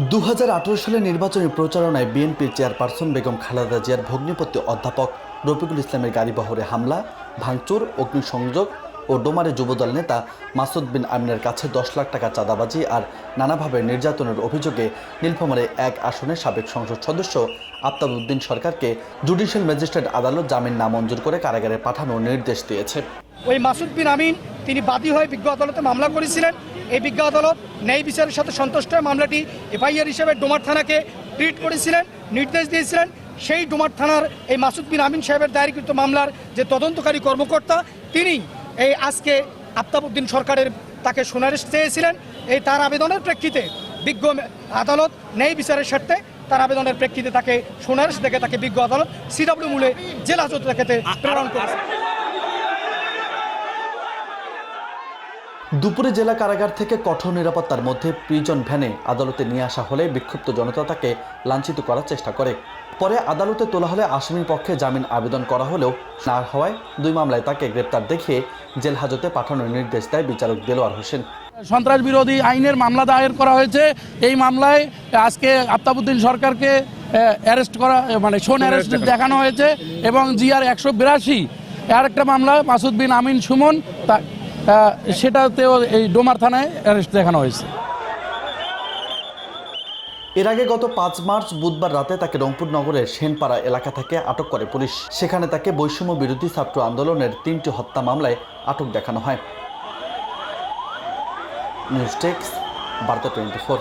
2018 সালে নির্বাচনী প্রচারণায় বিএনপির চেয়ারপারসন বেগম খালেদা জিয়ার ভগ্নিপতি অধ্যাপক রফিকুল ইসলামের গাড়িবহরে হামলা, ভাঙচুর, অগ্নিসংযোগ ও ডোমারে যুবদল নেতা মাসুদ বিন আমিনের কাছে 10 লাখ টাকা চাঁদাবাজি আর নানাভাবে নির্যাতনের অভিযোগে নীলফামারী 1 আসনের সাবেক সংসদ সদস্য আফতাব উদ্দিন সরকারকে জুডিশিয়াল ম্যাজিস্ট্রেট আদালত জামিন নামঞ্জুর করে কারাগারে পাঠানোর নির্দেশ দিয়েছে। ওই মাসুদ বিন আমিন তিনি বাদী হয়ে বিজ্ঞ আদালতে মামলা করেছিলেন। এই বিজ্ঞ আদালত ন্যায় বিচারের সাথে সন্তুষ্ট হয়ে মামলাটি এফআইআর হিসেবে ডোমার থানাকে ট্রিট করেছিলেন, নির্দেশ দিয়েছিলেন। সেই ডোমার থানার এই মাসুদ বিন আমিন সাহেবের দায়েরকৃত মামলার যে তদন্তকারী কর্মকর্তা তিনি এই আজকে আফতাব উদ্দিন সরকারের তাকে সুনারিশ চেয়েছিলেন। এই তার আবেদনের প্রেক্ষিতে বিজ্ঞ আদালত ন্যায় বিচারের স্বার্থে তার আবেদনের প্রেক্ষিতে তাকে সুনারিশ দেখে তাকে বিজ্ঞ আদালত সিডব্লিউ মূলে জেলা হাজতে দেখাতে প্রেরণ করেছে। দুপুরে জেলা কারাগার থেকে কঠোর নিরাপত্তার মধ্যে প্রিজন ভ্যানে আদালতে নিয়ে আসা হলে বিক্ষুব্ধ জনতা তাকে লাঞ্ছিত করার চেষ্টা করে। পরে আদালতে তোলা হলে আসামির পক্ষে জামিন আবেদন করা হলেও না হওয়ায় 2 মামলায় তাকে গ্রেপ্তার দেখিয়ে জেল হাজতে পাঠানোর নির্দেশ দেয় বিচারক দেলোয়ার হোসেন। সন্ত্রাস বিরোধী আইনের মামলা দায়ের করা হয়েছে। এই মামলায় আজকে আফতাব উদ্দিন সরকারকে অ্যারেস্ট করা শোন অ্যারেস্ট দেখানো হয়েছে এবং জিআর 182 আর একটা মামলা মাসুদ বিন আমিন সুমন সেটাতেও এই ডোমার থানায় অ্যারেস্ট দেখানো হয়েছে। এর আগে গত 5 মার্চ বুধবার রাতে তাকে রংপুর নগরের সেনপাড়া এলাকা থেকে আটক করে পুলিশ। সেখানে তাকে বৈষম্য বিরোধী ছাত্র আন্দোলনের 3টি হত্যা মামলায় আটক দেখানো হয়। নিউজ ডেস্ক, বার্তা 24।